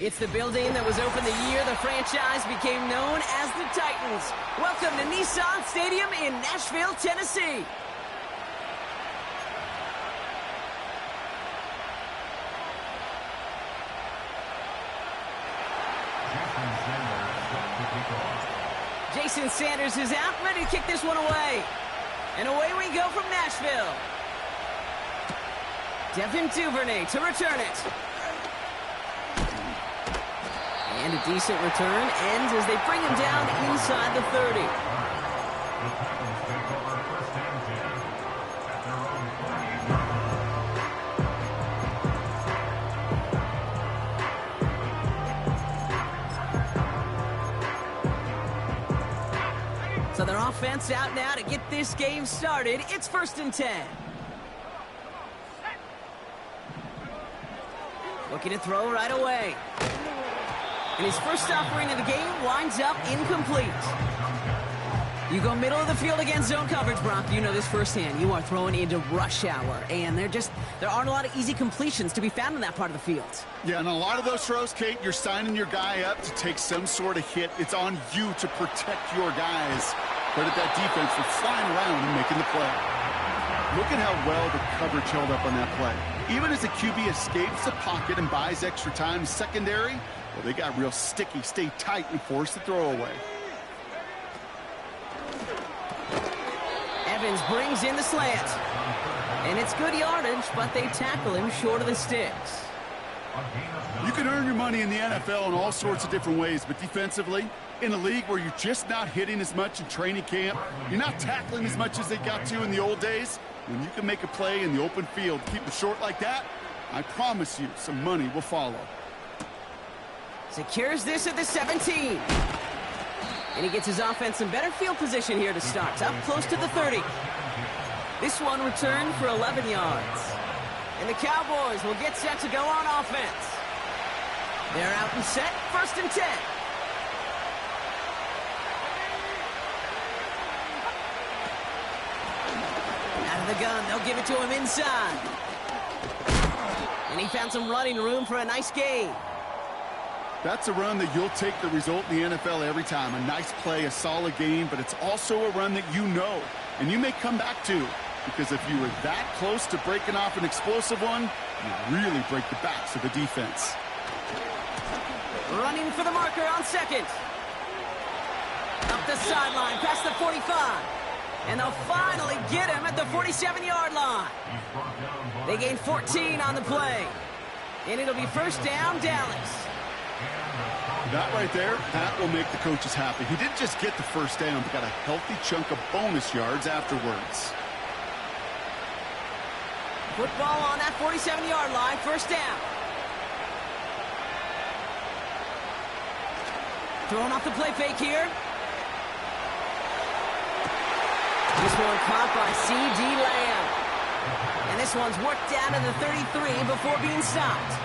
It's the building that was opened the year the franchise became known as the Titans. Welcome to Nissan Stadium in Nashville, Tennessee. Jason Sanders is out, ready to kick this one away. And away we go from Nashville. Devin Duvernay to return it. And a decent return ends as they bring him down inside the 30. So their offense out now to get this game started. It's 1st and 10. Looking to throw right away. And his first offering of the game winds up incomplete. You go middle of the field against zone coverage, Brock. You know this firsthand. You are throwing into rush hour. And there aren't a lot of easy completions to be found in that part of the field. Yeah, and a lot of those throws, Kate, you're signing your guy up to take some sort of hit. It's on you to protect your guys. Credit that defense for flying around and making the play. Look at how well the coverage held up on that play. Even as the QB escapes the pocket and buys extra time secondary, well, they got real sticky, stay tight, and force the throw away. Evans brings in the slant. And it's good yardage, but they tackle him short of the sticks. You can earn your money in the NFL in all sorts of different ways, but defensively, in a league where you're just not hitting as much in training camp, you're not tackling as much as they got to in the old days, when you can make a play in the open field, keep it short like that, I promise you some money will follow. Secures this at the 17. And he gets his offense in better field position here to start. Up close to the 30. This one returned for 11 yards. And the Cowboys will get set to go on offense. They're out and set, 1st and 10. Out of the gun, they'll give it to him inside. And he found some running room for a nice gain. That's a run that you'll take the result in the NFL every time. A nice play, a solid game, but it's also a run that you know, and you may come back to. Because if you were that close to breaking off an explosive one, you really break the backs of the defense. Running for the marker on 2nd. Up the sideline, past the 45. And they'll finally get him at the 47-yard line. They gain 14 on the play. And it'll be 1st down, Dallas. That right there, that will make the coaches happy. He didn't just get the 1st down, but got a healthy chunk of bonus yards afterwards. Football on that 47-yard line, 1st down. Throwing off the play fake here. This one caught by C.D. Lamb. And this one's worked down to the 33 before being stopped.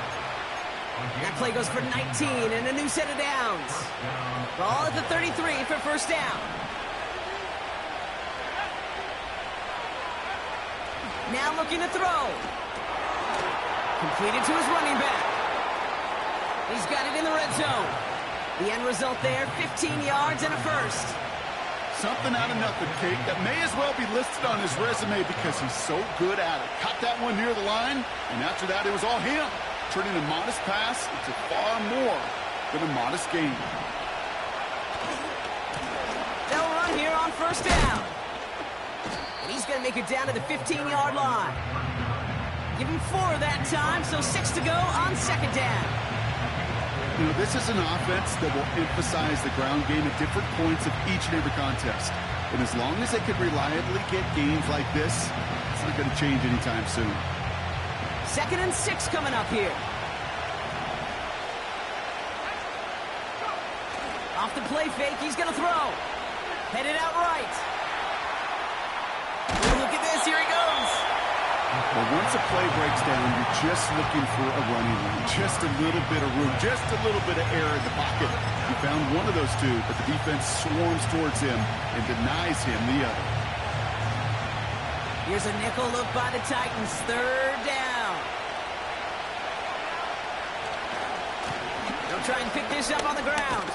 That play goes for 19 and a new set of downs. Ball at the 33 for 1st down. Now looking to throw. Completed to his running back. He's got it in the red zone. The end result there, 15 yards and a 1st. Something out of nothing, Kate, that may as well be listed on his resume because he's so good at it. Caught that one near the line, and after that it was all him. Turning a modest pass into far more than a modest gain. They'll run here on 1st down. And he's going to make it down to the 15-yard line. Give him 4 that time, so 6 to go on 2nd down. You know, this is an offense that will emphasize the ground game at different points of each and every contest. And as long as they can reliably get games like this, it's not going to change anytime soon. 2nd and 6 coming up here. Off the play fake, he's going to throw. Headed out right. Look at this, here he goes. Well, once a play breaks down, you're just looking for a running lane. Just a little bit of room, just a little bit of air in the pocket. He found one of those two, but the defense swarms towards him and denies him the other. Here's a nickel look by the Titans, 3rd down. They'll try and pick this up on the ground.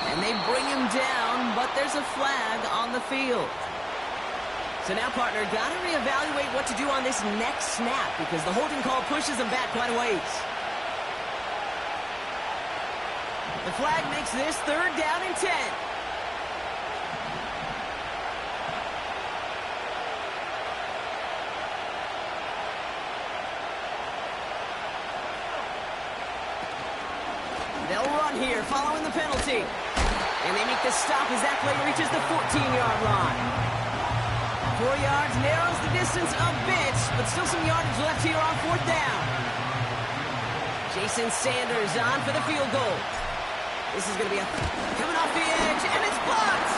And they bring him down, but there's a flag on the field. So now, partner, got to reevaluate what to do on this next snap because the holding call pushes them back quite a ways. The flag makes this 3rd down and 10. They'll run here following the penalty. And they make the stop as that play reaches the 14-yard line. 4 yards narrows the distance a bit, but still some yardage left here on 4th down. Jason Sanders on for the field goal. This is going to be coming off the edge, and it's blocked.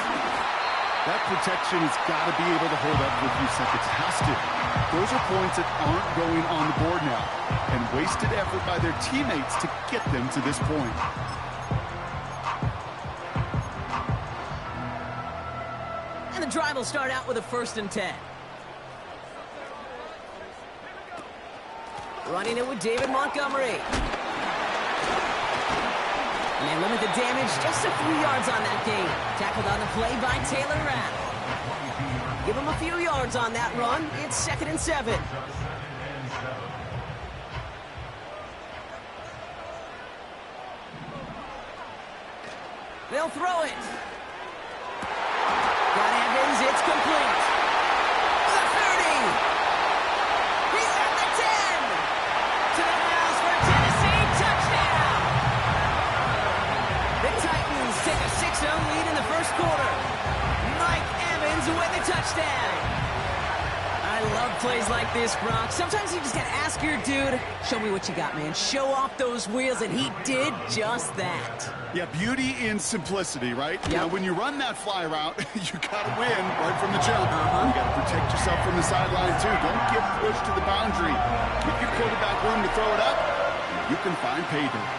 That protection has got to be able to hold up for a few seconds. Has to. Those are points that aren't going on the board now, and wasted effort by their teammates to get them to this point. And the drive will start out with a 1st and 10. Running it with David Montgomery. And they limit the damage just a few yards on that game. Tackled on the play by Taylor Rapp. Give him a few yards on that run. It's 2nd and 7. They'll throw it. Got Evans, it's complete. The 30. He's at the 10. To the house for a Tennessee touchdown. The Titans take a 6-0 lead in the 1st quarter. Mike Evans with the touchdown. I love plays like this, Brock. Sometimes you just got to ask your dude, show me what you got, man. Show off those wheels, and he did just that. Yeah, beauty in simplicity, right? Yep. Now, when you run that fly route, you got to win right from the jump. You got to protect yourself from the sideline, too. Don't get pushed to the boundary. Give your quarterback room to throw it up. You can find paydirt.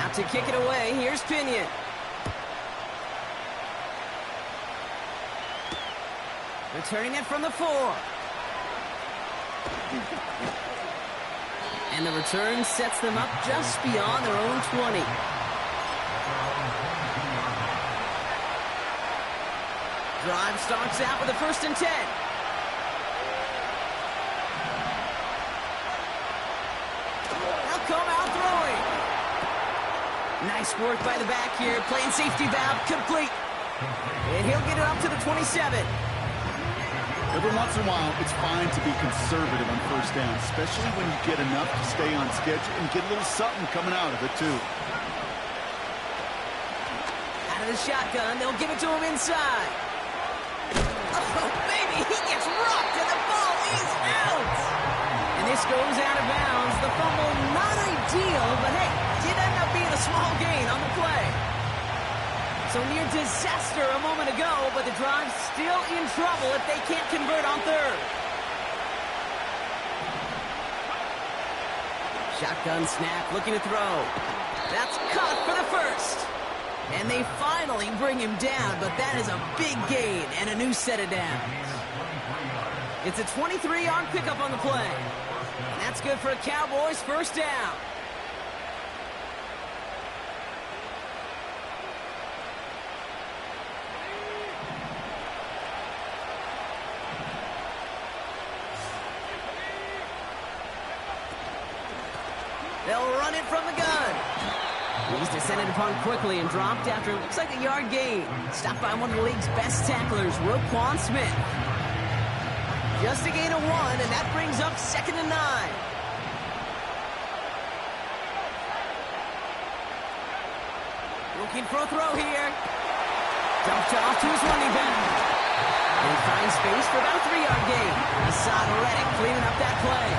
Out to kick it away. Here's Pinion. Returning it from the 4. And the return sets them up just beyond their own 20. Drive starts out with a 1st and 10. They'll come out throwing. Nice work by the back here. Playing safety valve complete. And he'll get it up to the 27. Every once in a while, it's fine to be conservative on 1st down, especially when you get enough to stay on schedule and get a little something coming out of it, too. Out of the shotgun, they'll give it to him inside. Oh, baby, he gets rocked, and the ball is out. And this goes out of bounds. The fumble, not ideal, but hey, did end up being a small gain on the play. So near disaster a moment ago, but the drive's still in trouble if they can't convert on 3rd. Shotgun snap, looking to throw. That's caught for the 1st. And they finally bring him down, but that is a big gain and a new set of downs. It's a 23-yard pickup on the play. And that's good for a Cowboys 1st down. They'll run it from the gun. He's descended upon quickly and dropped after it looks like a yard gain. Stopped by one of the league's best tacklers, Roquan Smith. Just a gain of 1, and that brings up 2nd and 9. Looking for a throw here. Dumped off to his running back. And he finds space for about a 3-yard gain. Hassan Reddick cleaning up that play.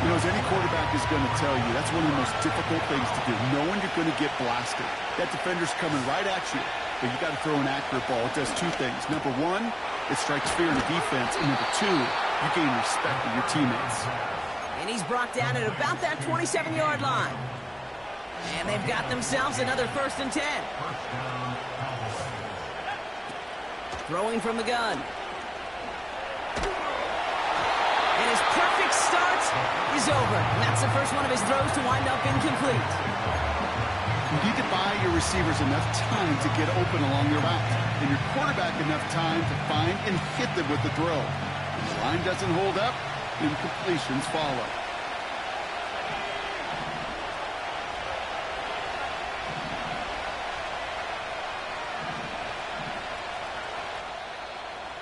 You know, as any quarterback is going to tell you, that's one of the most difficult things to do, knowing you're going to get blasted. That defender's coming right at you, but you got to throw an accurate ball. It does 2 things. Number 1, it strikes fear in the defense, and number 2, you gain respect of your teammates. And he's brought down at about that 27-yard line. And they've got themselves another 1st and 10. Throwing from the gun. And his perfect start is over. And that's the first one of his throws to wind up incomplete. You need to buy your receivers enough time to get open along their route, and your quarterback enough time to find and hit them with the throw. When the line doesn't hold up, incompletions follow.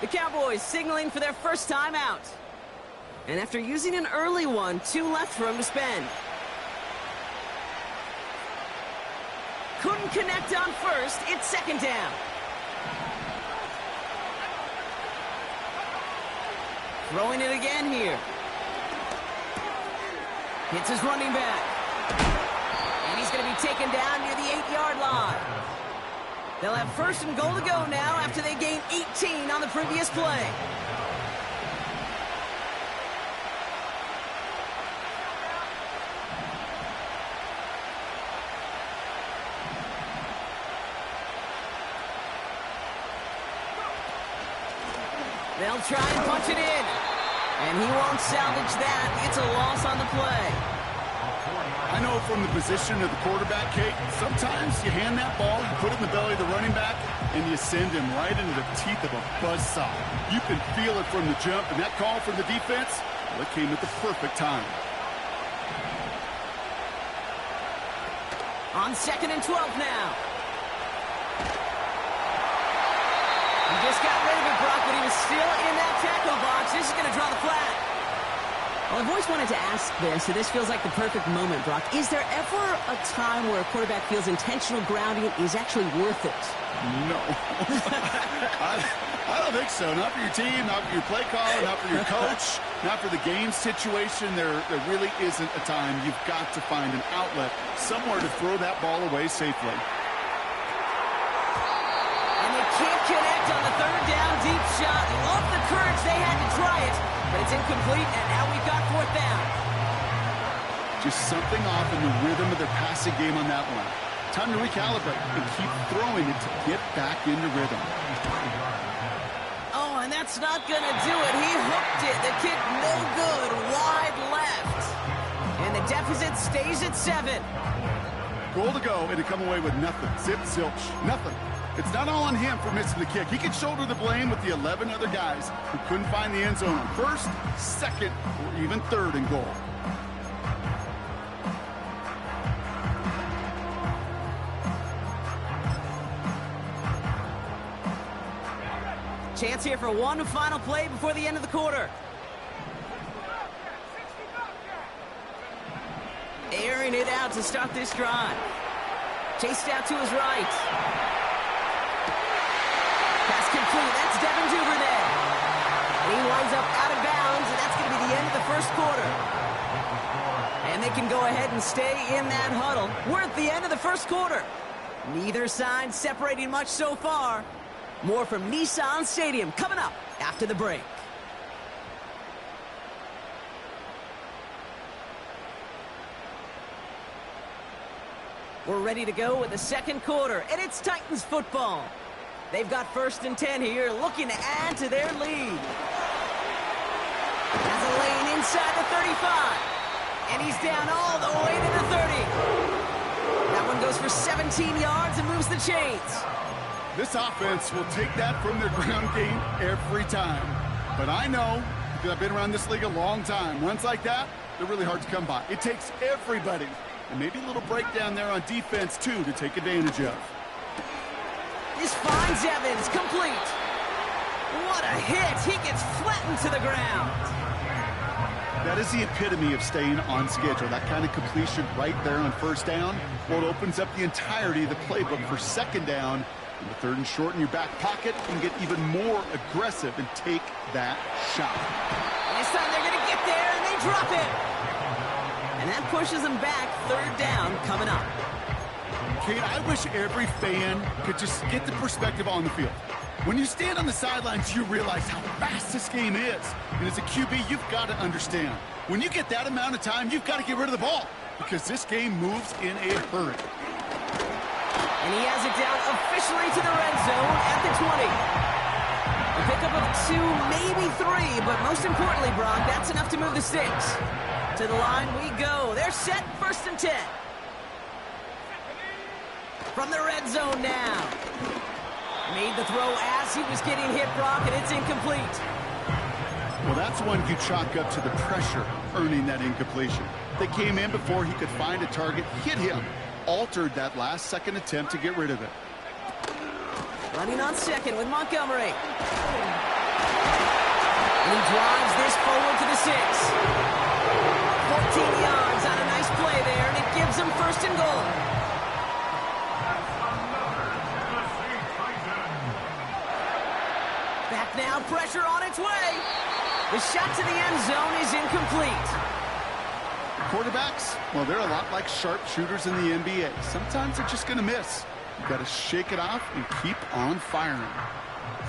The Cowboys signaling for their first time out. And after using an early one, 2 left for him to spend. Couldn't connect on first. It's second down. Throwing it again here. Hits his running back. And he's going to be taken down near the 8-yard line. They'll have first and goal to go now after they gained 18 on the previous play. They'll try and punch it in. And he won't salvage that. It's a loss on the play. I know from the position of the quarterback, Kate, sometimes you hand that ball, you put it in the belly of the running back, and you send him right into the teeth of a buzzsaw. You can feel it from the jump, and that call from the defense, well, it came at the perfect time. On 2nd and 12 now. He just got rid of it, Brock, but he was still in that tackle box. This is going to draw the flag. Well, I've always wanted to ask this, so this feels like the perfect moment, Brock. Is there ever a time where a quarterback feels intentional grounding is actually worth it? No. I don't think so. Not for your team, not for your play caller, not for your coach, not for the game situation. There really isn't a time. You've got to find an outlet, somewhere to throw that ball away safely. And they can't connect on the 3rd down deep shot. Love the courage they had to try it, but it's incomplete, and now we've got 4th down. Just something off in the rhythm of their passing game on that one. Time to recalibrate and keep throwing it to get back into rhythm. Oh, and that's not going to do it. He hooked it. The kick no good, wide left. And the deficit stays at 7. Goal to go, and to come away with nothing. Zip, zilch, nothing. It's not all on him for missing the kick. He can shoulder the blame with the 11 other guys who couldn't find the end zone on 1st, 2nd, or even 3rd and goal. Chance here for one final play before the end of the quarter. Airing it out to start this drive. Chased out to his right. Pass complete. That's Devin Duvernay. And he winds up out of bounds, and that's going to be the end of the 1st quarter. And they can go ahead and stay in that huddle. We're at the end of the 1st quarter. Neither side separating much so far. More from Nissan Stadium coming up after the break. We're ready to go with the 2nd quarter, and it's Titans football. They've got 1st and 10 here, looking to add to their lead. Has a lane inside the 35, and he's down all the way to the 30. That one goes for 17 yards and moves the chains. This offense will take that from their ground game every time. But I know, because I've been around this league a long time, runs like that, they're really hard to come by. It takes everybody, and maybe a little breakdown there on defense, too, to take advantage of. This finds Evans, complete. What a hit. He gets flattened to the ground. That is the epitome of staying on schedule. That kind of completion right there on 1st down. Well, it opens up the entirety of the playbook for 2nd down. And the 3rd and short in your back pocket, you can get even more aggressive and take that shot. And this time they're going to get there, and they drop it. And that pushes them back. 3rd down coming up. Kate, I wish every fan could just get the perspective on the field. When you stand on the sidelines, you realize how fast this game is. And as a QB, you've got to understand. When you get that amount of time, you've got to get rid of the ball, because this game moves in a hurry. And he has it down officially to the red zone at the 20. A pickup of 2, maybe 3, but most importantly, Brock, that's enough to move the sticks. To the line we go. They're set, 1st and 10. From the red zone now. Made the throw as he was getting hit, Brock, and it's incomplete. Well, that's one you chalk up to the pressure earning that incompletion. They came in before he could find a target, hit him, altered that last-second attempt to get rid of it. Running on 2nd with Montgomery. And he drives this forward to the 6. 14 yards on a nice play there, and it gives him 1st and goal. Back now, pressure on its way. The shot to the end zone is incomplete. Quarterbacks, well, they're a lot like sharpshooters in the NBA. Sometimes they're just going to miss. You've got to shake it off and keep on firing.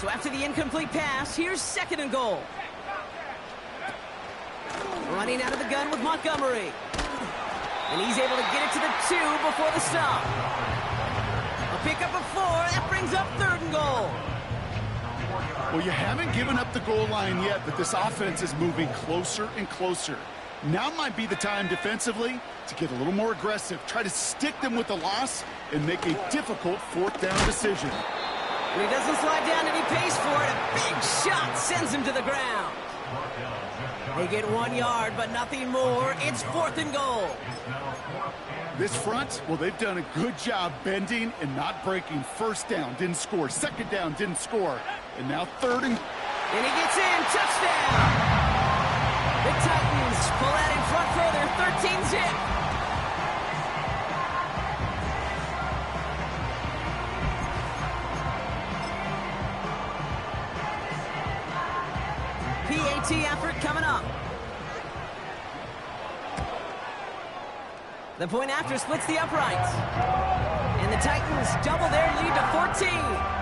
So after the incomplete pass, here's 2nd and goal. Running out of the gun with Montgomery. And he's able to get it to the 2 before the stop. A pickup of 4. That brings up 3rd and goal. Well, you haven't given up the goal line yet, but this offense is moving closer and closer. Now might be the time defensively to get a little more aggressive. Try to stick them with the loss and make a difficult 4th down decision. When he doesn't slide down and he pays for it, a big shot sends him to the ground. They get 1 yard, but nothing more. It's 4th and goal. This front, well, they've done a good job bending and not breaking. 1st down, didn't score. 2nd down, didn't score. And now 3rd and... And he gets in. Touchdown! The Titans pull that in front further. 13-zip. PAT effort coming up. The point after splits the uprights. And the Titans double their lead to 14.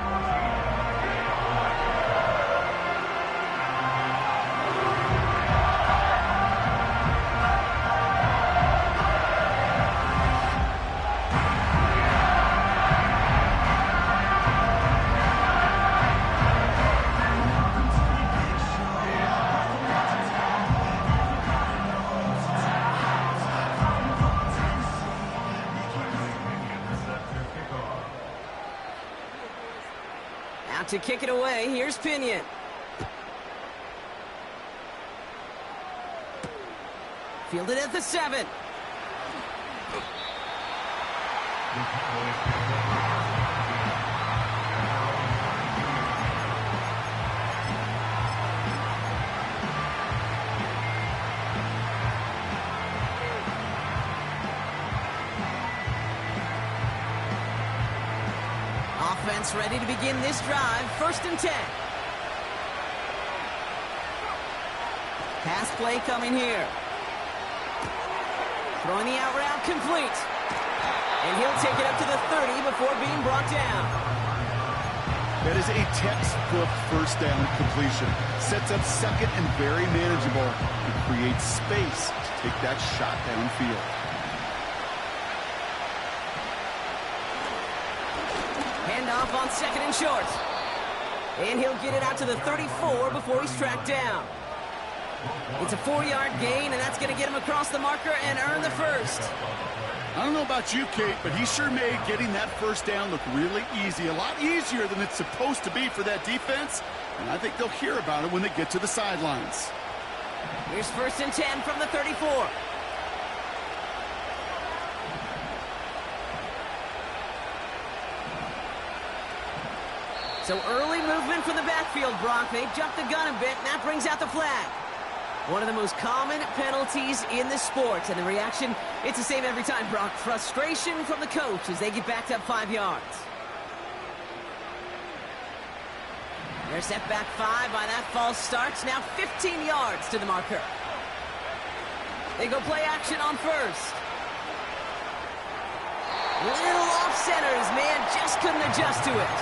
To kick it away, here's Pinion. Fielded at the 7. Offense ready to begin this drive. 1st and 10. Pass play coming here. Throwing the out route complete. And he'll take it up to the 30 before being brought down. That is a textbook 1st down completion. Sets up 2nd and very manageable. And creates space to take that shot downfield. Handoff on 2nd and short. And he'll get it out to the 34 before he's tracked down. It's a 4-yard gain, and that's going to get him across the marker and earn the 1st. I don't know about you, Kate, but he sure made getting that 1st down look really easy. A lot easier than it's supposed to be for that defense. And I think they'll hear about it when they get to the sidelines. Here's 1st and 10 from the 34. So early movement from the backfield, Brock. They jumped the gun a bit, and that brings out the flag. One of the most common penalties in the sport, and the reaction, it's the same every time, Brock. Frustration from the coach as they get backed up 5 yards. They're set back 5 by that false start. Now 15 yards to the marker. They go play action on 1st. Little off center. His man just couldn't adjust to it.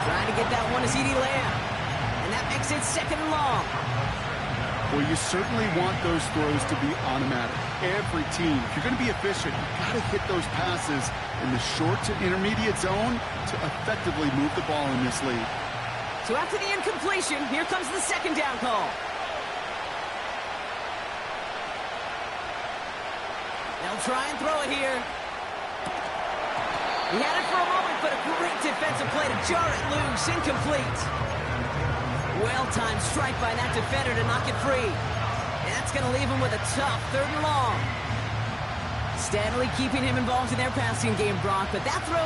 Trying to get that one to C.D. Lamb. And that makes it 2nd and long. Well, you certainly want those throws to be automatic. Every team, if you're going to be efficient, you've got to hit those passes in the short to intermediate zone to effectively move the ball in this league. So after the incompletion, here comes the second down call. They'll try and throw it here. He had it for a moment, but a great defensive play to jar it loose. Incomplete. Well-timed strike by that defender to knock it free. And that's going to leave him with a tough 3rd and long. Steadily keeping him involved in their passing game, Brock, but that throw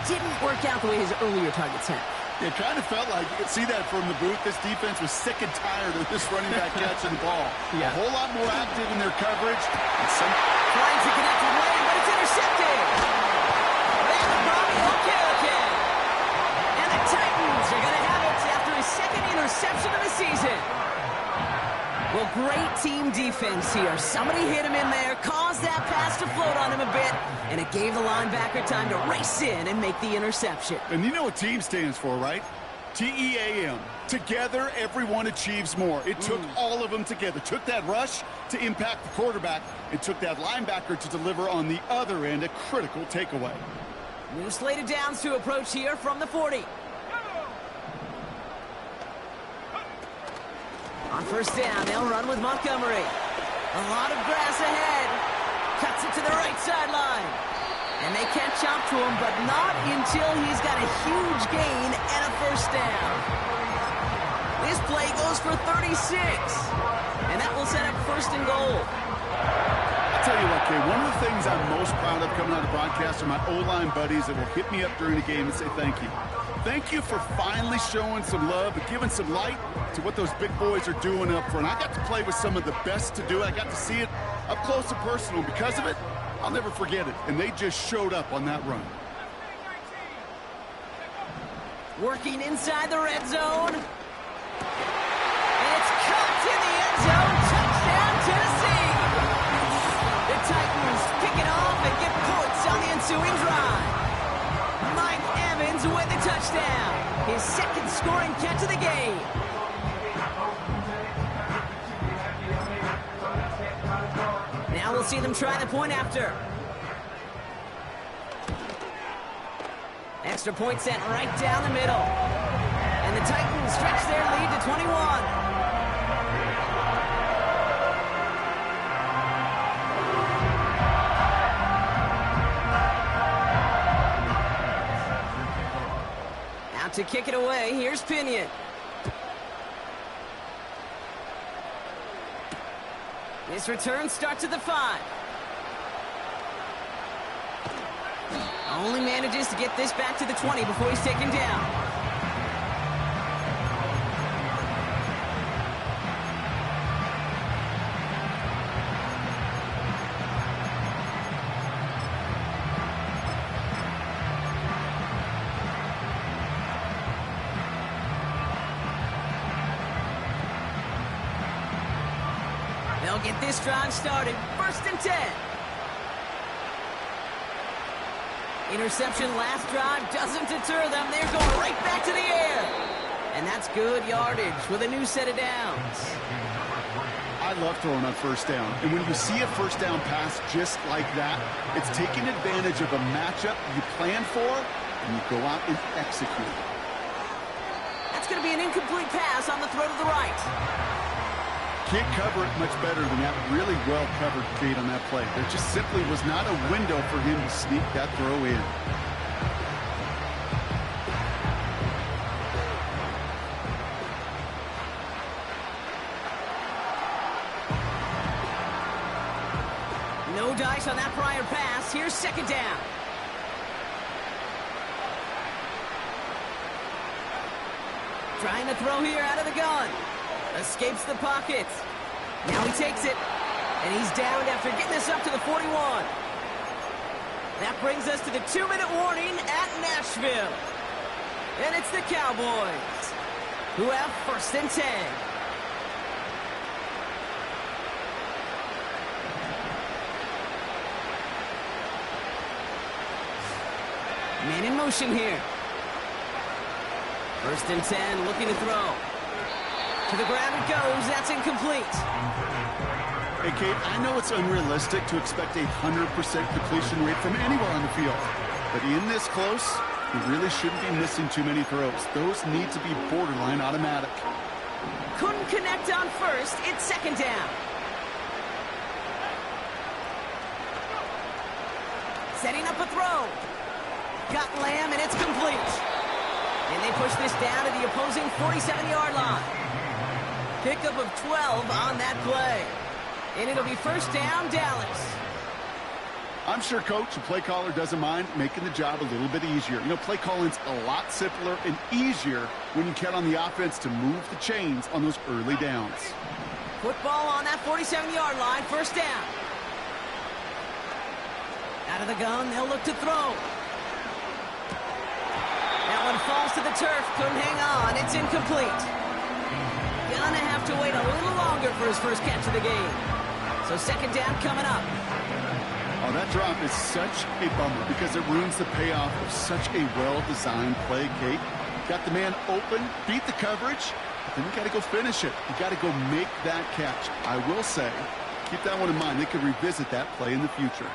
didn't work out the way his earlier targets had. It kind of felt like, you could see that from the booth, this defense was sick and tired of this running back catching the ball. A whole lot more active in their coverage. Trying to connect with Lane, but it's intercepted. Okay. And the Titans are going to have it after his second interception of the season. Well, great team defense here. Somebody hit him in there, caused that pass to float on him a bit, and it gave the linebacker time to race in and make the interception. And you know what team stands for, right? T-E-A-M. Together, everyone achieves more. It took all of them together. Took that rush to impact the quarterback. It took that linebacker to deliver on the other end, a critical takeaway. New slated downs to approach here from the 40. On first down, they'll run with Montgomery. A lot of grass ahead. Cuts it to the right sideline. And they catch up to him, but not until he's got a huge gain and a first down. This play goes for 36. And that will set up 1st and goal. I'll tell you what, Kay, one of the things I'm most proud of coming out of broadcast are my O-line buddies that will hit me up during the game and say thank you. Thank you for finally showing some love and giving some light to what those big boys are doing up front. I got to play with some of the best to do it. I got to see it up close and personal. Because of it, I'll never forget it. And they just showed up on that run. Working inside the red zone. And it's caught in the end zone. Touchdown, Tennessee. The Titans pick it off and get points on the ensuing drive. Mike Evans with the touchdown. His 2nd scoring catch of the game. Now we'll see them try the point after. Extra point set right down the middle. And the Titans stretch their lead to 21. To kick it away, here's Pinion. This return starts at the 5. Only manages to get this back to the 20 before he's taken down. They'll get this drive started. 1st and 10. Interception last drive doesn't deter them. They're going right back to the air. And that's good yardage with a new set of downs. I love throwing on first down. And when you see a first down pass just like that, it's taking advantage of a matchup you plan for, and you go out and execute. That's going to be an incomplete pass on the throw to the right. Can't cover it much better than that. Really well covered, Kate, on that play. There just simply was not a window for him to sneak that throw in. No dice on that prior pass. Here's 2nd down. Trying to throw here out of the gun. Escapes the pocket. Now he takes it. And he's down after getting this up to the 41. That brings us to the 2-minute warning at Nashville. And it's the Cowboys who have 1st and 10. Man in motion here. 1st and 10, looking to throw. To the ground it goes. That's incomplete. Hey, Kate, I know it's unrealistic to expect a 100% completion rate from anywhere on the field. But in this close, He really shouldn't be missing too many throws. Those need to be borderline automatic. Couldn't connect on first. It's second down. Setting up a throw. Got Lamb, and it's complete. And they push this down to the opposing 47-yard line. Pickup of 12 on that play. And it'll be first down, Dallas. I'm sure Coach, the play caller, doesn't mind making the job a little bit easier. You know, play calling's a lot simpler and easier when you count on the offense to move the chains on those early downs. Football on that 47-yard line, first down. Out of the gun, they'll look to throw. That one falls to the turf, couldn't hang on, it's incomplete. Gonna have to wait a little longer for his first catch of the game. So second down coming up. Oh, that drop is such a bummer because it ruins the payoff of such a well-designed play, Kate. Got the man open, beat the coverage, but then you got to go finish it. You got to go make that catch. I will say, keep that one in mind. They could revisit that play in the future.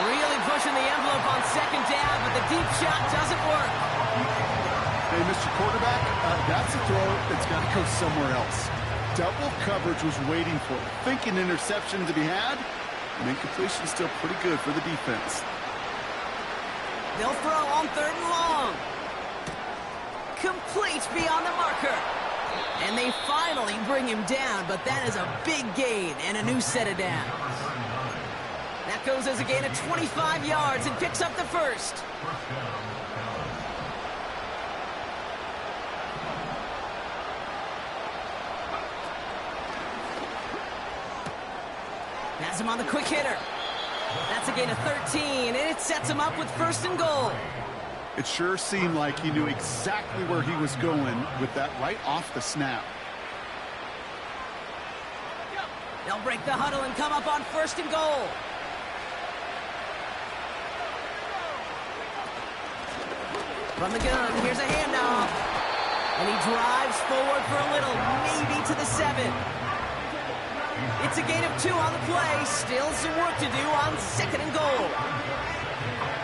Really pushing the envelope on second down, but the deep shot doesn't work. Hey, Mr. Quarterback, that's a throw that's got to go somewhere else. Double coverage was waiting for it. Thinking interception to be had. And incompletion still pretty good for the defense. They'll throw on third and long. Complete beyond the marker. And they finally bring him down, but that is a big gain and a new set of downs. That goes as a gain of 25 yards and picks up the first. Has him on the quick hitter. That's a gain of 13, and it sets him up with first and goal. It sure seemed like he knew exactly where he was going with that right off the snap. They'll break the huddle and come up on first and goal. From the gun, here's a handoff. And he drives forward for a little, maybe to the 7. It's a gain of 2 on the play. Still some work to do on second and goal.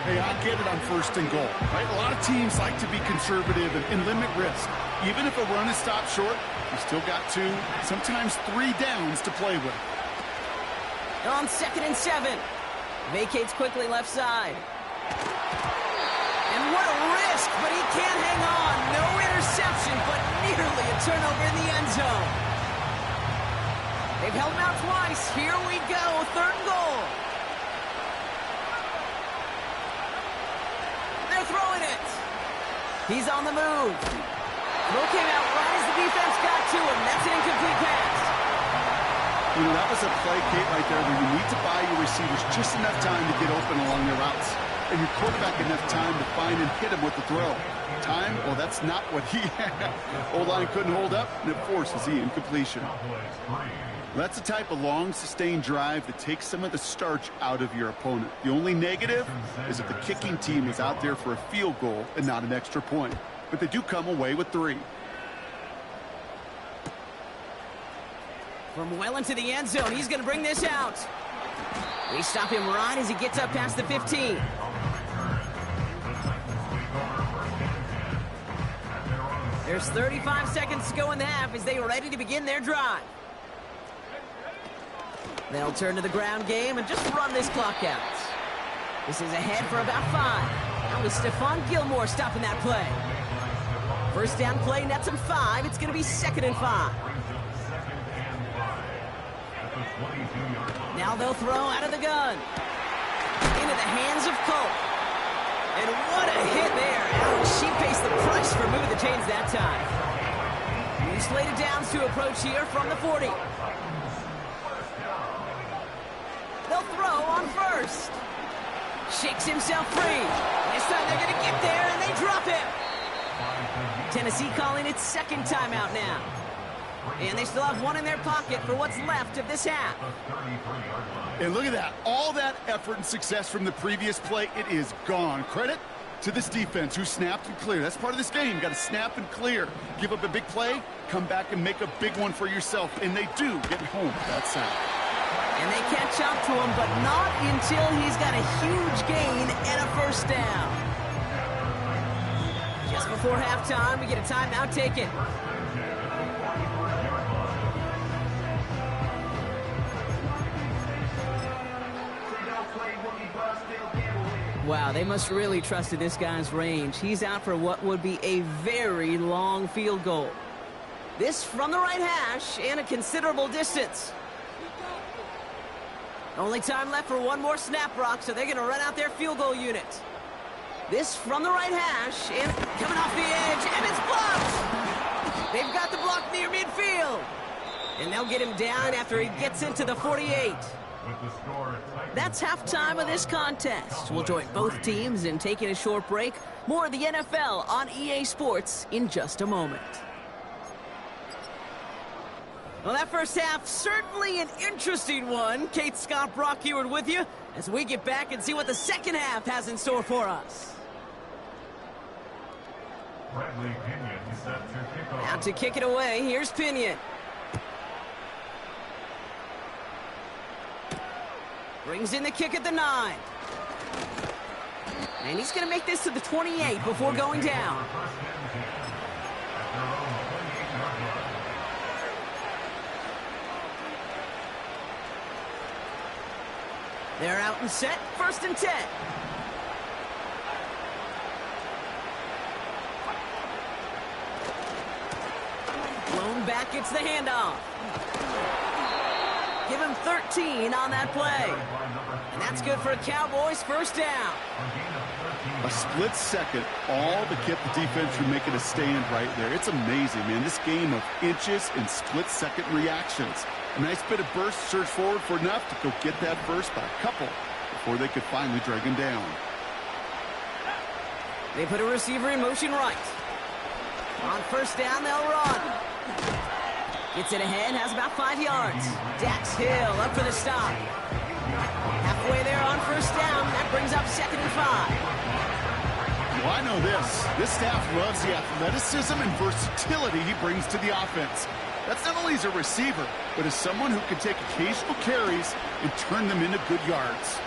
Hey, I get it on first and goal, right? A lot of teams like to be conservative and limit risk. Even if a run is stopped short, you still got 2, sometimes 3 downs to play with. On second and 7. Vacates quickly left side. And what a risk, but he can't hang on. No interception, but nearly a turnover in the end zone. They've held him out twice. Here we go, third and goal. They're throwing it. He's on the move. Throw came out right as the defense got to him. That's an incomplete pass. You know, that was a play, Kate, right there where you need to buy your receivers just enough time to get open along their routes. And your quarterback enough time to find and hit him with the throw. Time? Well, that's not what he had. O-line couldn't hold up, and it forces the incompletion. That's the type of long, sustained drive that takes some of the starch out of your opponent. The only negative is if the kicking team is out there for a field goal and not an extra point. But they do come away with 3. From well into the end zone, he's going to bring this out. They stop him right as he gets up past the 15. There's 35 seconds to go in the half as they are ready to begin their drive. They'll turn to the ground game and just run this clock out. This is ahead for about 5. That was Stephon Gilmore stopping that play. First down play nets him 5. It's going to be second and 5. Now they'll throw out of the gun. Into the hands of Cole. And what a hit there. Ouch, she pays the price for moving the chains that time. He slated downs to approach here from the 40. They'll throw on first. Shakes himself free. This time they're going to get there, and they drop him. Tennessee calling its second timeout now. And they still have 1 in their pocket for what's left of this half. And look at that. All that effort and success from the previous play, it is gone. Credit to this defense who snapped and cleared. That's part of this game. You got to snap and clear. Give up a big play, come back and make a big one for yourself. And they do get home with that sack. And they catch up to him, but not until he's got a huge gain and a first down. Just before halftime, we get a timeout taken. Wow, they must really trusted this guy's range. He's out for what would be a very long field goal. This from the right hash and a considerable distance. Only time left for one more snap, Brock, so they're going to run out their field goal unit. This from the right hash and coming off the edge, and it's blocked. They've got the block near midfield. And they'll get him down after he gets into the 48. That's halftime of this contest. We'll join both teams in taking a short break. More of the NFL on EA Sports in just a moment. Well, that first half, certainly an interesting one. Kate, Scott, Brock Heward with you as we get back and see what the second half has in store for us. Now to kick it away, here's Pinion. Brings in the kick at the 9. And he's going to make this to the 28 before going down. They're out and set, 1st and 10. Blown back, gets the handoff. Give him 13 on that play. And that's good for a Cowboys first down. A split second, all to keep the defense from making a stand right there. It's amazing, man. This game of inches and split-second reactions. A nice bit of burst, surge forward for enough to go get that first by a couple before they could finally drag him down. They put a receiver in motion right. On first down, they'll run. Gets it ahead, has about 5 yards. Dax Hill up for the stop. Halfway there on first down. That brings up 2nd and 5. Well, I know this. This staff loves the athleticism and versatility he brings to the offense. That's not only as a receiver, but as someone who can take occasional carries and turn them into good yards.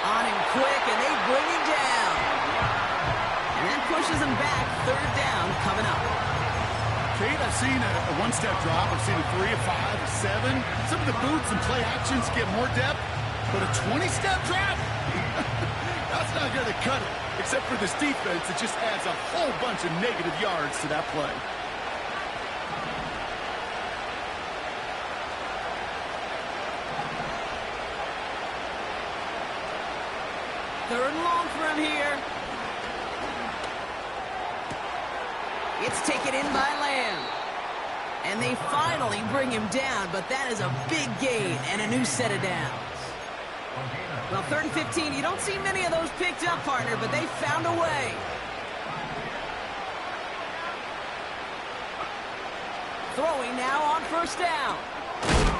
On him quick, and they bring him down. And that pushes him back. 3rd down coming up. Kate, I've seen a one-step drop. I've seen a 3, a 5, a 7. Some of the boots and play actions get more depth, but a 20-step drop? That's not going to cut it. Except for this defense, it just adds a whole bunch of negative yards to that play. Third and long for him here. It's taken in by Lamb. And they finally bring him down, but that is a big gain and a new set of downs. Well, 3rd and 15, you don't see many of those picked up, partner, but they found a way. Throwing now on first down.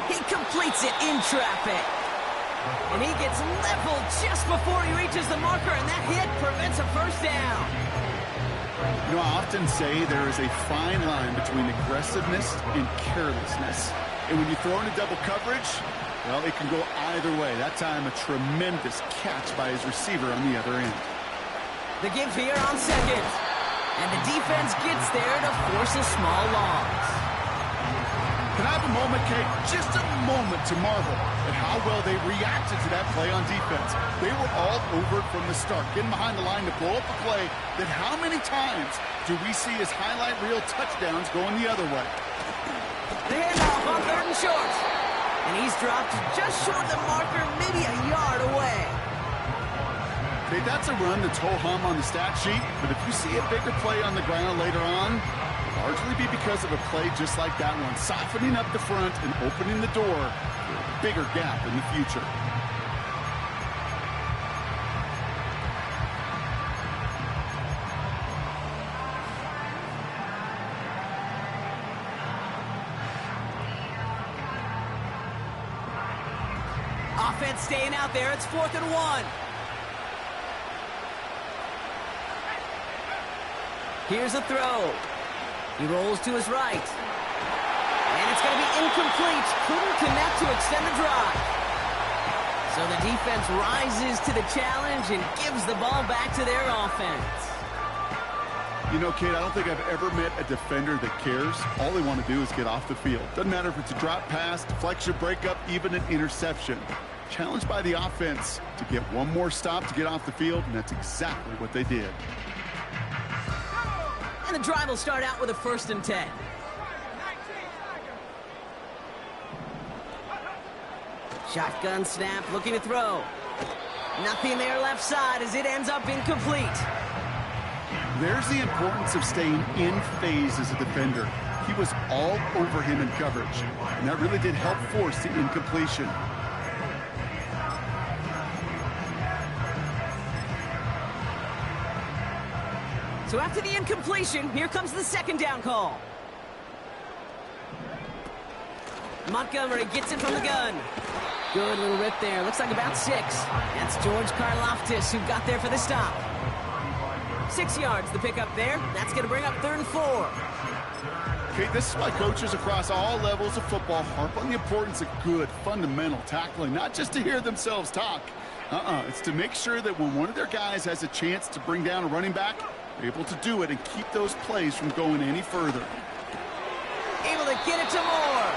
He completes it in traffic. And he gets leveled just before he reaches the marker, and that hit prevents a first down. You know, I often say there is a fine line between aggressiveness and carelessness. And when you throw into double coverage, well, it can go either way. That time, a tremendous catch by his receiver on the other end. The give here on 2nd. And the defense gets there to force a small loss. Can I have a moment, Kate? Just a moment to marvel at how well they reacted to that play on defense. They were all over it from the start, getting behind the line to blow up a play that how many times do we see as highlight reel touchdowns going the other way? The handoff on 3rd and short. And he's dropped just short of the marker, maybe a yard away. Okay, that's a run that's ho-hum on the stat sheet, but if you see a bigger play on the ground later on, largely be because of a play just like that one, softening up the front and opening the door for a bigger gap in the future. Offense staying out there. It's 4th and 1. Here's a throw. He rolls to his right. And it's going to be incomplete. Couldn't connect to extend the drive. So the defense rises to the challenge and gives the ball back to their offense. You know, Kate, I don't think I've ever met a defender that cares. All they want to do is get off the field. Doesn't matter if it's a drop pass, deflection, breakup, even an interception. Challenged by the offense to get one more stop to get off the field, and that's exactly what they did. And the drive will start out with a 1st and 10. Shotgun snap, looking to throw. Nothing there left side as it ends up incomplete. There's the importance of staying in phase as a defender. He was all over him in coverage, and that really did help force the incompletion. So after the incompletion, here comes the 2nd down call. Montgomery gets it from the gun. Good little rip there. Looks like about 6. That's George Karlaftis who got there for the stop. 6 yards the pickup there. That's going to bring up 3rd and 4. Okay, this is why coaches across all levels of football harp on the importance of good, fundamental tackling, not just to hear themselves talk. It's to make sure that when one of their guys has a chance to bring down a running back, they're able to do it and keep those plays from going any further. Able to get it to Moore.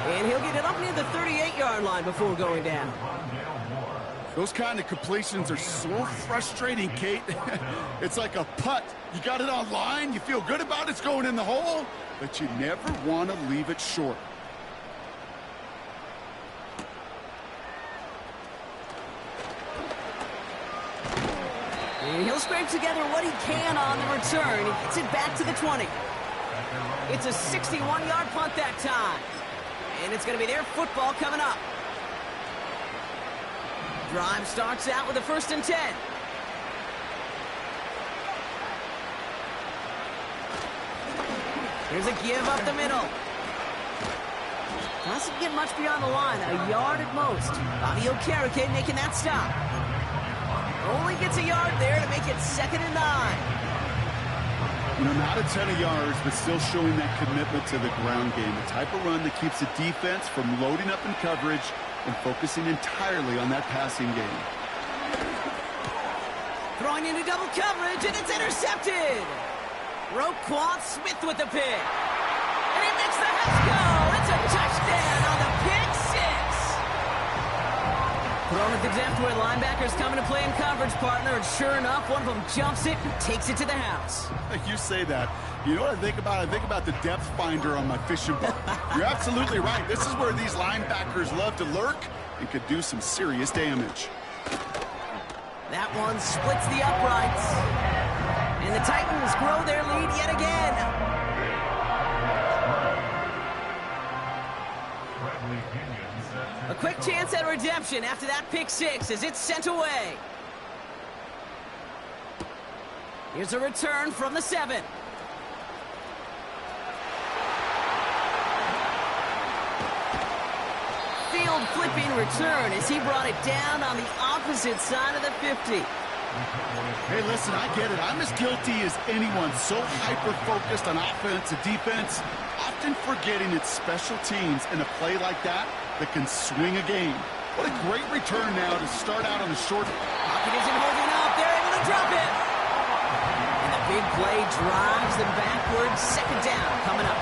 And he'll get it up near the 38-yard line before going down. Those kind of completions are so frustrating, Kate. It's like a putt. You got it on line, you feel good about it's going in the hole, but you never want to leave it short. And he'll scrape together what he can on the return. He gets it back to the 20. It's a 61-yard punt that time. And it's going to be their football coming up. Drive starts out with a 1st and 10. Here's a give up the middle. Doesn't get much beyond the line, a yard at most. Bobby Okereke making that stop. Only gets a yard there to make it 2nd and 9. You know, not a ton of yards, but still showing that commitment to the ground game. The type of run that keeps the defense from loading up in coverage and focusing entirely on that passing game. Throwing into double coverage, and it's intercepted. Roquan Smith with the pick. And he makes the house go. It's a touchdown on the pick 6. Thrown at the depth where linebackers coming to play in coverage, partner, and sure enough, one of them jumps it and takes it to the house. You say that. You know what I think about? I think about the depth finder on my fishing boat. You're absolutely right. This is where these linebackers love to lurk and could do some serious damage. That one splits the uprights. And the Titans grow their lead yet again. A quick chance at redemption after that pick 6 as it's sent away. Here's a return from the 7. Field flipping return as he brought it down on the opposite side of the 50. Hey, listen, I get it. I'm as guilty as anyone. So hyper-focused on offense and defense, often forgetting it's special teams in a play like that can swing a game. What a great return now to start out on the short. Pocket isn't holding up. They're able to drop it. And the big play drives them backwards. 2nd down coming up.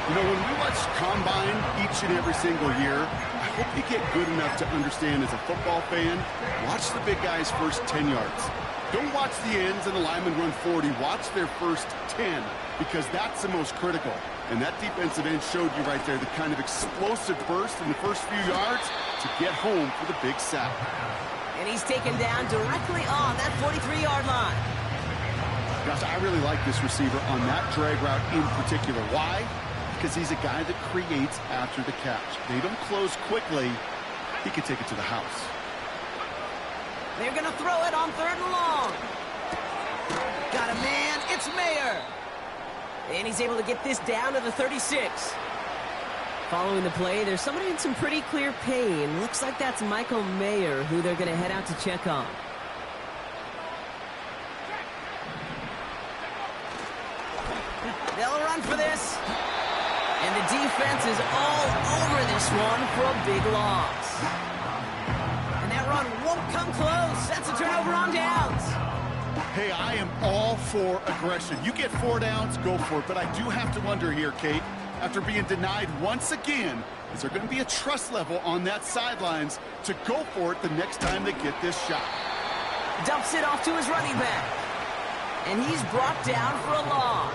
You know, when we watch Combine each and every single year, I hope you get good enough to understand as a football fan, watch the big guys' first 10 yards. Don't watch the ends and the linemen run 40. Watch their first 10, because that's the most critical. And that defensive end showed you right there the kind of explosive burst in the first few yards to get home for the big sack. And he's taken down directly on that 43-yard line. Gosh, I really like this receiver on that drag route in particular. Why? Because he's a guy that creates after the catch. They don't close quickly. He can take it to the house. They're going to throw it on 3rd and long. Got a man. It's Mayer. And he's able to get this down to the 36. Following the play, there's somebody in some pretty clear pain. Looks like that's Michael Mayer, who they're going to head out to check on. They'll run for this. And the defense is all over this one for a big loss. And that run won't come close. That's a turnover on downs. Hey, I am all for aggression. You get 4 downs, go for it. But I do have to wonder here, Kate, after being denied once again, is there going to be a trust level on that sidelines to go for it the next time they get this shot? Dumps it off to his running back. And he's brought down for a loss.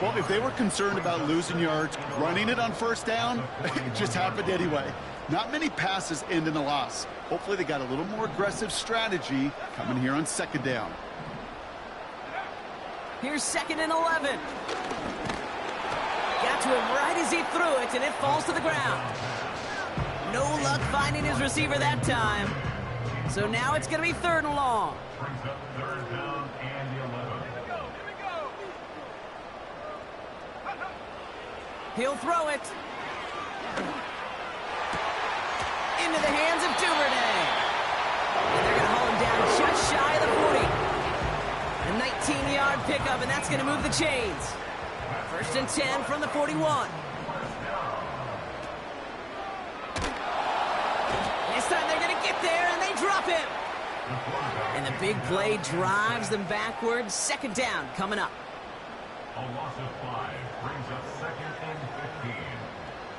Well, if they were concerned about losing yards, running it on first down, it just happened anyway. Not many passes end in a loss. Hopefully they got a little more aggressive strategy coming here on second down. Here's 2nd and 11. Got to him right as he threw it, and it falls to the ground. No luck finding his receiver that time. So now it's going to be 3rd and long. He'll throw it. Into the hands of Duvernay. And they're going to haul him down just shy of the 40. A 19-yard pickup, and that's going to move the chains. 1st and 10 from the 41. This time they're going to get there, and they drop him. And the big play drives them backwards. 2nd down coming up. A loss of 5 brings up 2nd and 15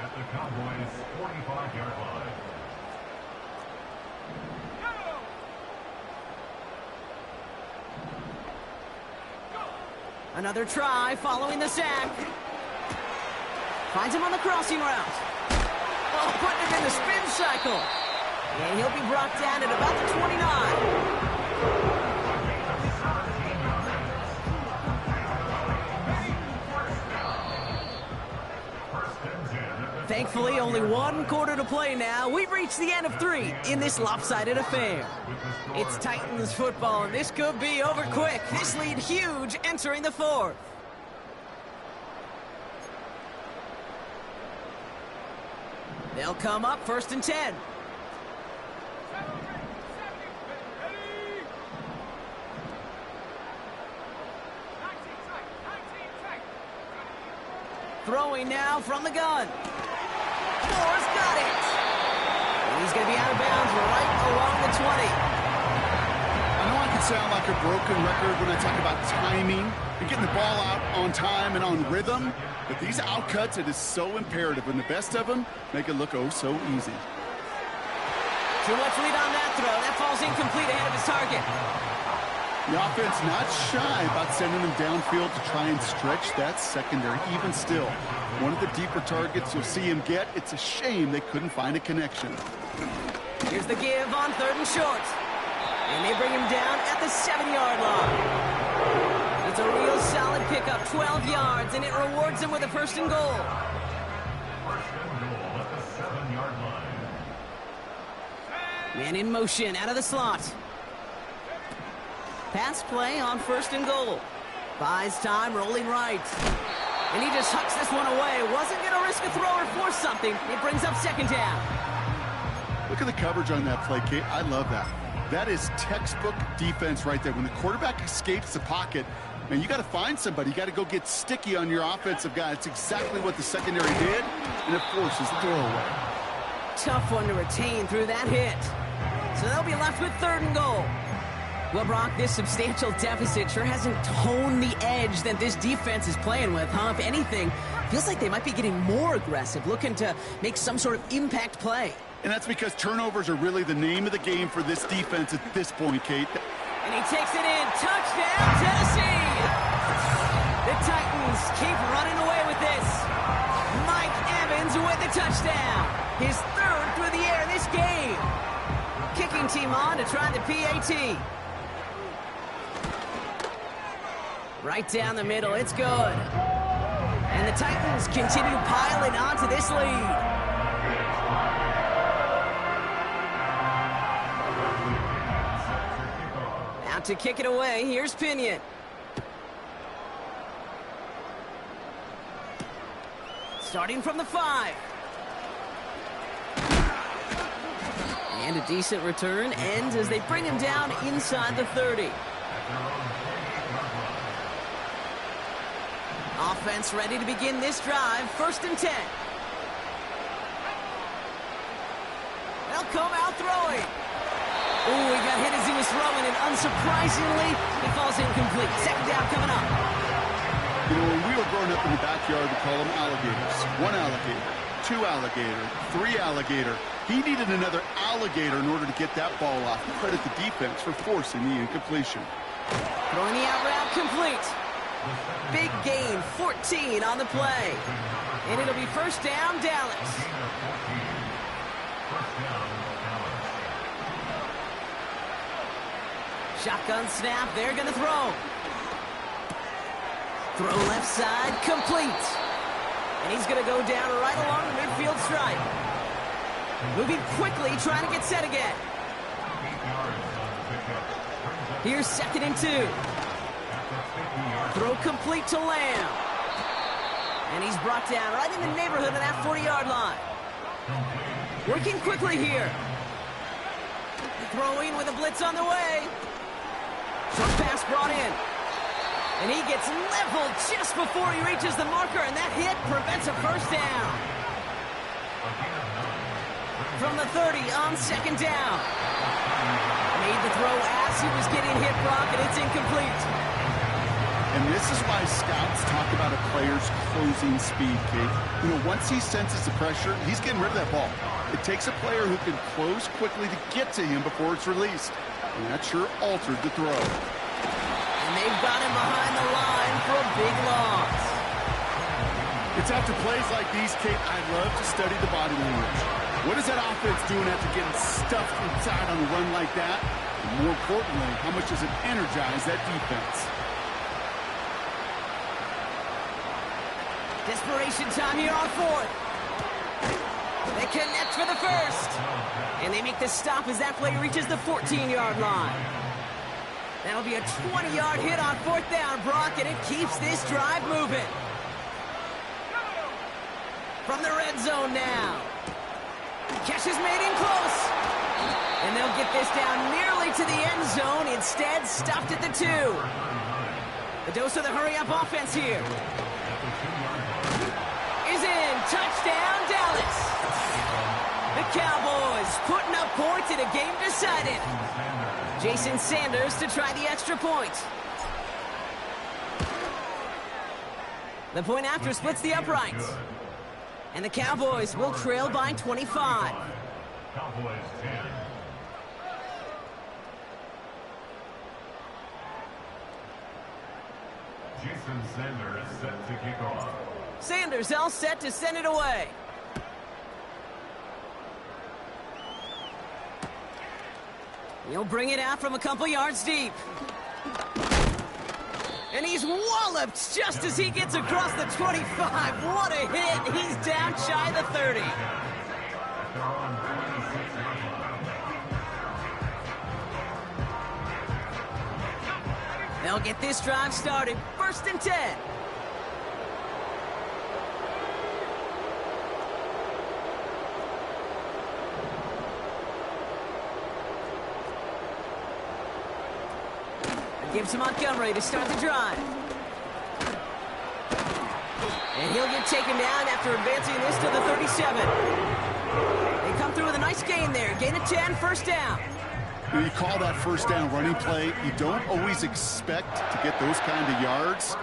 at the Cowboys' 45-yard line. Another try following the sack. Finds him on the crossing route. Oh, putting him in the spin cycle. And he'll be brought down at about the 29. Thankfully, only 1 quarter to play now. We've reached the end of 3 in this lopsided affair. It's Titans football, and this could be over quick. This lead huge entering the 4th. They'll come up 1st and 10. Throwing now from the gun. Moore's got it. And he's going to be out of bounds right along the 20. I know I can sound like a broken record when I talk about timing and getting the ball out on time and on rhythm, but these outcuts, it is so imperative, and the best of them make it look oh so easy. Too much lead on that throw. That falls incomplete ahead of his target. The offense not shy about sending them downfield to try and stretch that secondary. Even still, one of the deeper targets you'll see him get. It's a shame they couldn't find a connection. Here's the give on 3rd and short. And they bring him down at the 7-yard line. It's a real solid pickup, 12 yards, and it rewards him with a 1st and goal. 1st and goal at the 7-yard line. Man in motion out of the slot. Pass play on 1st and goal. Buys time, rolling right. And he just hucks this one away. Wasn't going to risk a throw or force something. It brings up 2nd down. Look at the coverage on that play, Kate. I love that. That is textbook defense right there. When the quarterback escapes the pocket, man, you got to find somebody. You got to go get sticky on your offensive guy. It's exactly what the secondary did, and it forces the throwaway. Tough one to retain through that hit. So they'll be left with 3rd and goal. Well, Brock, this substantial deficit sure hasn't toned the edge that this defense is playing with, huh? If anything, feels like they might be getting more aggressive, looking to make some sort of impact play. And that's because turnovers are really the name of the game for this defense at this point, Kate. And he takes it in. Touchdown, Tennessee! The Titans keep running away with this. Mike Evans with the touchdown. His 3rd through the air this game. Kicking team on to try the PAT. Right down the middle, it's good. And the Titans continue piling onto this lead. Out to kick it away, here's Pinion. Starting from the 5. And a decent return ends as they bring him down inside the 30. Offense ready to begin this drive. 1st and 10. They'll come out throwing. Ooh, he got hit as he was throwing, and unsurprisingly, it falls incomplete. 2nd down coming up. You know, when we were growing up in the backyard, we call them alligators. 1 alligator, 2 alligator, 3 alligator. He needed another alligator in order to get that ball off. Credit the defense for forcing the incompletion. Throwing the out route complete. Big gain, 14 on the play. And it'll be 1st down, Dallas. Shotgun snap, they're going to throw. Throw left side, complete. And he's going to go down right along the midfield stripe. Moving quickly, trying to get set again. Here's 2nd and 2. Throw complete to Lamb. And he's brought down right in the neighborhood of that 40-yard line. Working quickly here. Throwing with a blitz on the way. Short pass brought in. And he gets leveled just before he reaches the marker, and that hit prevents a 1st down. From the 30 on 2nd down. Made the throw as he was getting hit, Brock, and it's incomplete. And this is why scouts talk about a player's closing speed, Kate. You know, once he senses the pressure, he's getting rid of that ball. It takes a player who can close quickly to get to him before it's released. And that sure altered the throw. And they've got him behind the line for a big loss. It's after plays like these, Kate, I love to study the body language. What is that offense doing after getting stuffed inside on a run like that? And more importantly, how much does it energize that defense? Desperation time here on 4th. They connect for the 1st. And they make the stop as that play reaches the 14-yard line. That'll be a 20-yard hit on 4th down, Brock, and it keeps this drive moving. From the red zone now. Catch is made in close. And they'll get this down nearly to the end zone. Instead, stopped at the 2. The dose of the hurry-up offense here. Is in. Touchdown, Dallas. The Cowboys putting up points in a game decided. Jason Sanders to try the extra point. The point after splits the uprights. And the Cowboys will trail by 25. Cowboys 10. Jason Sanders set to kick off. Sanders all set to send it away. He'll bring it out from a couple yards deep. And he's walloped just as he gets across the 25. What a hit. He's down shy of the 30. They'll get this drive started. 1st and 10. Gives to Montgomery to start the drive. And he'll get taken down after advancing this to the 37. They come through with a nice gain there. Gain of 10, 1st down. When you call that 1st down running play, you don't always expect to get those kind of yards.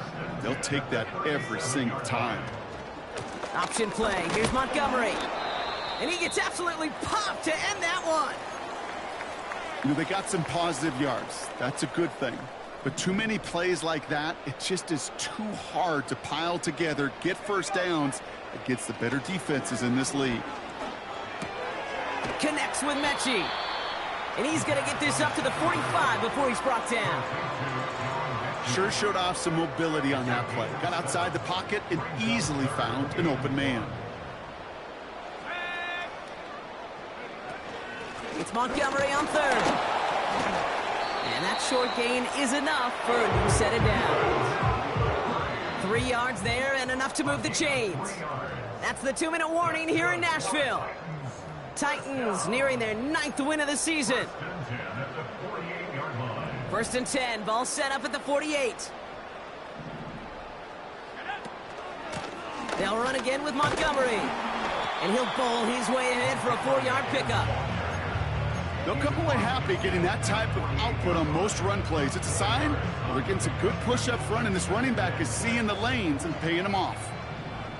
They'll take that every single time. Option play. Here's Montgomery. And he gets absolutely popped to end that one. You know, they got some positive yards. That's a good thing. But too many plays like that, it just is too hard to pile together, get 1st downs against the better defenses in this league. Connects with Mechie. And he's going to get this up to the 45 before he's brought down. Sure showed off some mobility on that play. Got outside the pocket and easily found an open man. It's Montgomery on 3rd. And that short gain is enough for a new set of downs. 3 yards there and enough to move the chains. That's the 2-minute warning here in Nashville. Titans nearing their 9th win of the season. 1st and 10, ball set up at the 48. They'll run again with Montgomery. And he'll bowl his way ahead for a 4-yard pickup. They'll come away happy getting that type of output on most run plays. It's a sign they're getting some good push up front, and this running back is seeing the lanes and paying them off.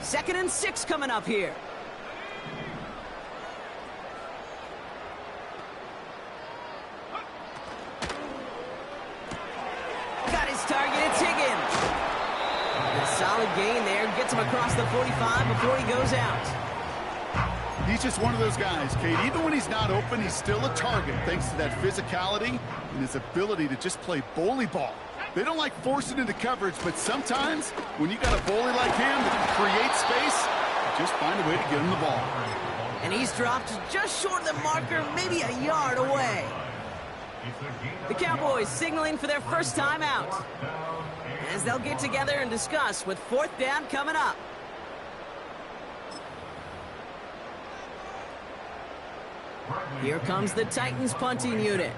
2nd and 6 coming up here. Got his target, it's Higgins. A solid gain there, gets him across the 45 before he goes out. He's just one of those guys, Kate. Even when he's not open, he's still a target thanks to that physicality and his ability to just play bully ball. They don't like forcing into coverage, but sometimes when you got a bully like him that can create space, just find a way to get him the ball. And he's dropped just short of the marker, maybe a yard away. The Cowboys signaling for their first time out, as they'll get together and discuss with 4th down coming up. Here comes the Titans punting unit.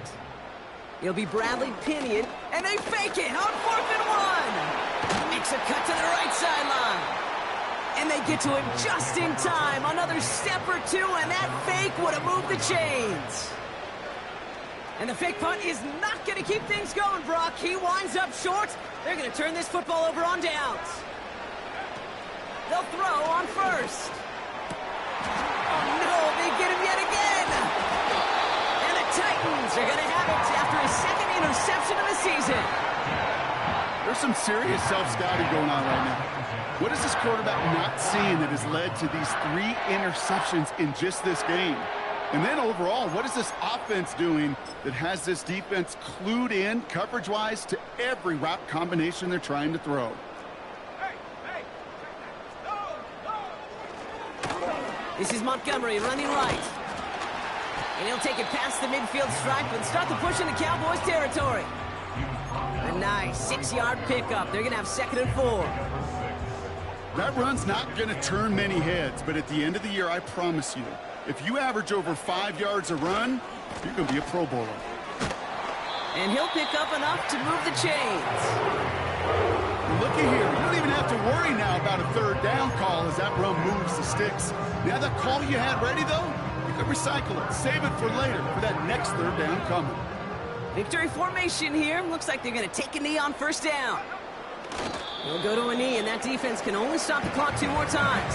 It'll be Bradley Pinion, and they fake it on 4th and 1. Makes a cut to the right sideline. And they get to him just in time. Another step or two, and that fake would have moved the chains. And the fake punt is not going to keep things going, Brock. He winds up short. They're going to turn this football over on downs. They'll throw on 1st. Oh, no, they get him yet again. And the Titans are going to have it after his 2nd interception of the season. There's some serious self-scouting going on right now. What is this quarterback not seeing that has led to these 3 interceptions in just this game? And then overall, what is this offense doing that has this defense clued in coverage-wise to every route combination they're trying to throw? This is Montgomery running right. And he'll take it past the midfield stripe and start the push into Cowboys territory. A nice 6-yard pickup. They're going to have 2nd and 4. That run's not going to turn many heads, but at the end of the year, I promise you, if you average over 5 yards a run, you're going to be a Pro Bowler. And he'll pick up enough to move the chains. Looky here, you don't even have to worry now about a 3rd down call as that run moves the sticks. Now that call you had ready, though, you can recycle it, save it for later for that next 3rd down coming. Victory formation here. Looks like they're going to take a knee on 1st down. They'll go to a knee, and that defense can only stop the clock 2 more times.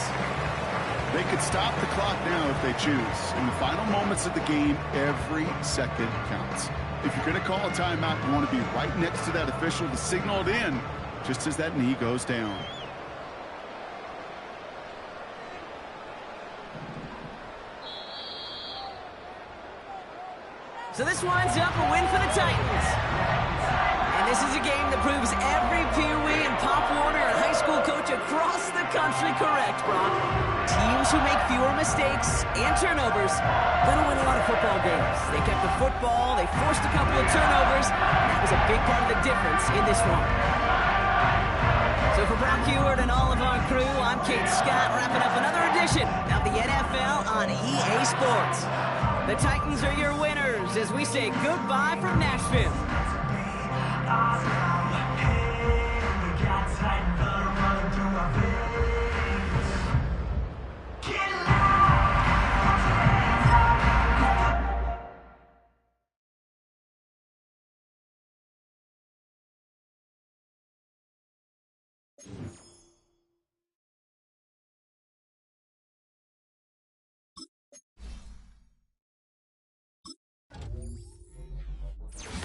They could stop the clock now if they choose. In the final moments of the game, every second counts. If you're going to call a timeout, you want to be right next to that official to signal it in just as that knee goes down. So this winds up a win for the Titans. And this is a game that proves every Pee Wee and Pop Warner and high school coach across the country correct, Brock. Teams who make fewer mistakes and turnovers gonna win a lot of football games. They kept the football, they forced a couple of turnovers, and that was a big part of the difference in this one. So for Brock Heward and all of our crew, I'm Kate Scott, wrapping up another edition of the NFL on EA Sports. The Titans are your winners as we say goodbye from Nashville.